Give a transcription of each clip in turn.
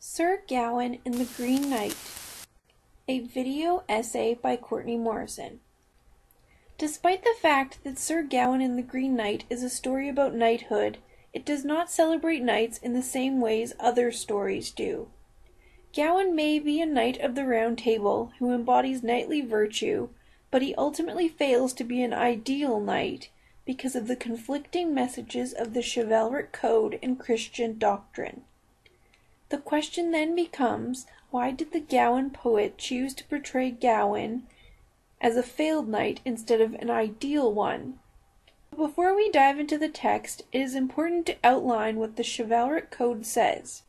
Sir Gawain and the Green Knight, a video essay by Courtney Morrison. Despite the fact that Sir Gawain and the Green Knight is a story about knighthood, it does not celebrate knights in the same ways other stories do. Gawain may be a knight of the Round Table who embodies knightly virtue, but he ultimately fails to be an ideal knight because of the conflicting messages of the chivalric code and Christian doctrine. The question then becomes, why did the Gawain poet choose to portray Gawain as a failed knight instead of an ideal one? Before we dive into the text, it is important to outline what the chivalric code says.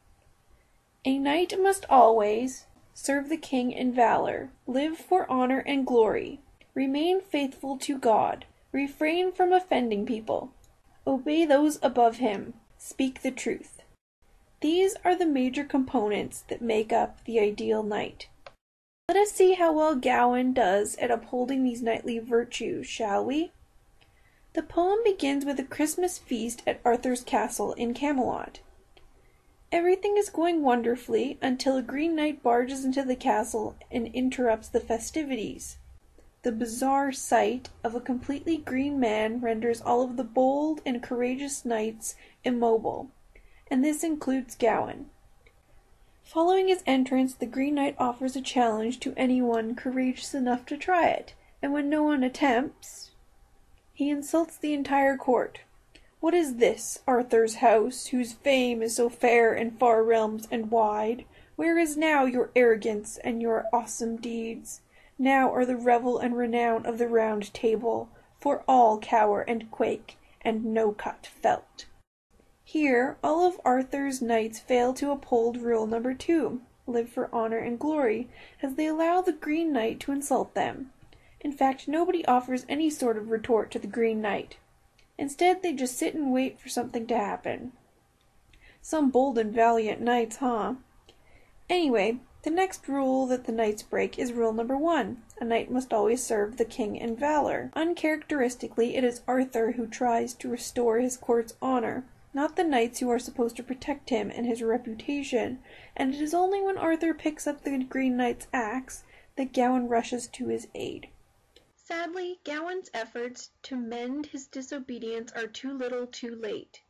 A knight must always serve the king in valor, live for honor and glory, remain faithful to God, refrain from offending people, obey those above him, speak the truth. These are the major components that make up the ideal knight. Let us see how well Gawain does at upholding these knightly virtues, shall we? The poem begins with a Christmas feast at Arthur's castle in Camelot. Everything is going wonderfully until a green knight barges into the castle and interrupts the festivities. The bizarre sight of a completely green man renders all of the bold and courageous knights immobile, and this includes Gawain. Following his entrance, the Green Knight offers a challenge to anyone courageous enough to try it, and when no one attempts, he insults the entire court. "What is this, Arthur's house, whose fame is so fair in far realms and wide? Where is now your arrogance and your awesome deeds? Now are the revel and renown of the Round Table, for all cower and quake, and no cut felt." Here, all of Arthur's knights fail to uphold rule number 2, live for honor and glory, as they allow the Green Knight to insult them. In fact, nobody offers any sort of retort to the Green Knight. Instead, they just sit and wait for something to happen. Some bold and valiant knights, huh? Anyway, the next rule that the knights break is rule number 1. A knight must always serve the king in valor. Uncharacteristically, it is Arthur who tries to restore his court's honor, not the knights who are supposed to protect him and his reputation, and it is only when Arthur picks up the Green Knight's axe that Gawain rushes to his aid. Sadly, Gawain's efforts to mend his disobedience are too little too late.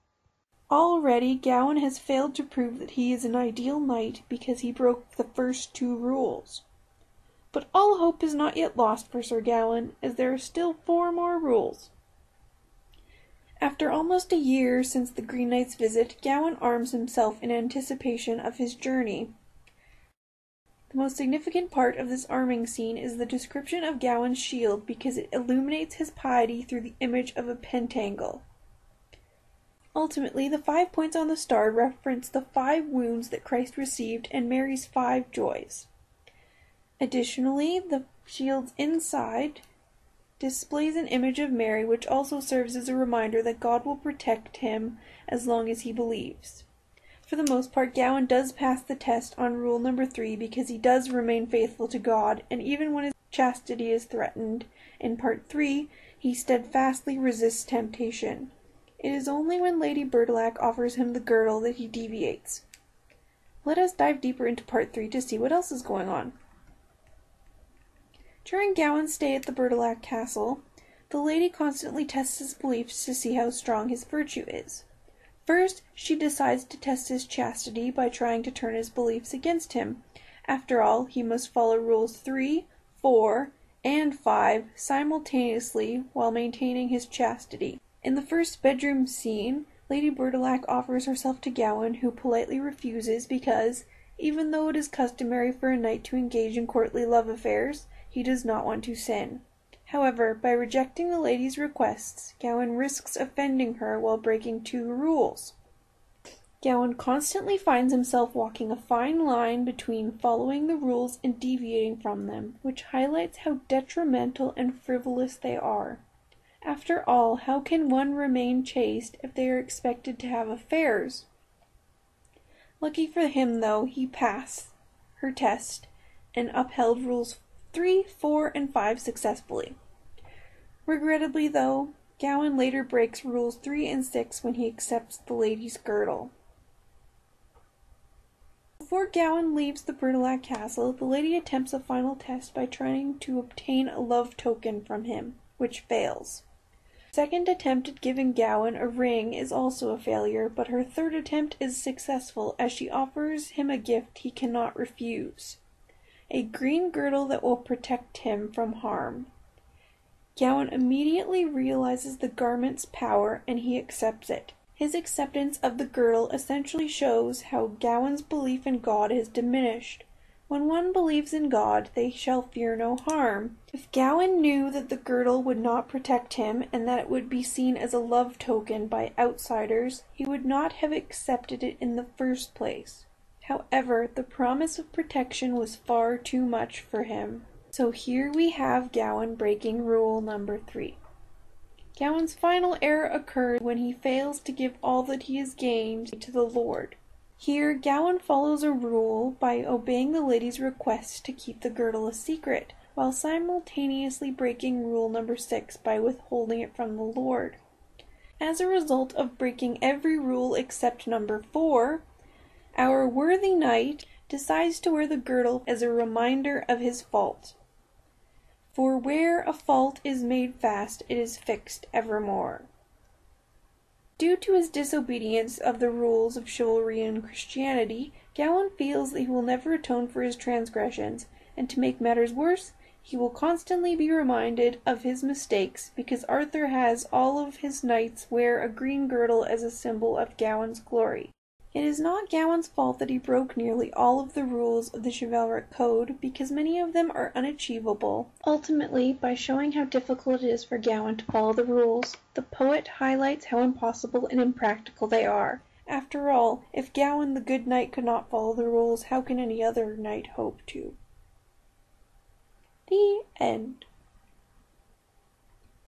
Already, Gawain has failed to prove that he is an ideal knight because he broke the first 2 rules. But all hope is not yet lost for Sir Gawain, as there are still 4 more rules. After almost a year since the Green Knight's visit, Gawain arms himself in anticipation of his journey. The most significant part of this arming scene is the description of Gawain's shield because it illuminates his piety through the image of a pentacle. Ultimately, the 5 points on the star reference the 5 wounds that Christ received and Mary's 5 joys. Additionally, the shield's inside displays an image of Mary, which also serves as a reminder that God will protect him as long as he believes. For the most part, Gawain does pass the test on rule number 3 because he does remain faithful to God, and even when his chastity is threatened, in part 3, he steadfastly resists temptation. It is only when Lady Bertilac offers him the girdle that he deviates. Let us dive deeper into part 3 to see what else is going on. During Gawain's stay at the Bertilac castle, the lady constantly tests his beliefs to see how strong his virtue is. First, she decides to test his chastity by trying to turn his beliefs against him. After all, he must follow rules 3, 4, and 5 simultaneously while maintaining his chastity. In the first bedroom scene, Lady Bertilac offers herself to Gawain, who politely refuses because, even though it is customary for a knight to engage in courtly love affairs, he does not want to sin. However, by rejecting the lady's requests, Gawain risks offending her while breaking 2 rules. Gawain constantly finds himself walking a fine line between following the rules and deviating from them, which highlights how detrimental and frivolous they are. After all, how can one remain chaste if they are expected to have affairs? Lucky for him, though, he passed her test and upheld rules 3, 4, and 5 successfully. Regrettably, though, Gawain later breaks rules 3 and 6 when he accepts the lady's girdle. Before Gawain leaves the Bertilac castle, the lady attempts a final test by trying to obtain a love token from him, which fails. Her second attempt at giving Gawain a ring is also a failure, but her third attempt is successful as she offers him a gift he cannot refuse: a green girdle that will protect him from harm. Gawain immediately realizes the garment's power and he accepts it. His acceptance of the girdle essentially shows how Gawain's belief in God is diminished. When one believes in God, they shall fear no harm. If Gawain knew that the girdle would not protect him and that it would be seen as a love token by outsiders, he would not have accepted it in the first place. However, the promise of protection was far too much for him. So here we have Gawain breaking rule number 3. Gawain's final error occurs when he fails to give all that he has gained to the Lord. Here Gawain follows a rule by obeying the lady's request to keep the girdle a secret, while simultaneously breaking rule number 6 by withholding it from the Lord. As a result of breaking every rule except number 4, our worthy knight decides to wear the girdle as a reminder of his fault. For where a fault is made fast, it is fixed evermore. Due to his disobedience of the rules of chivalry and Christianity, Gawain feels that he will never atone for his transgressions, and to make matters worse, he will constantly be reminded of his mistakes because Arthur has all of his knights wear a green girdle as a symbol of Gawain's glory. It is not Gawain's fault that he broke nearly all of the rules of the chivalric code, because many of them are unachievable. Ultimately, by showing how difficult it is for Gawain to follow the rules, the poet highlights how impossible and impractical they are. After all, if Gawain the good knight could not follow the rules, how can any other knight hope to? The end.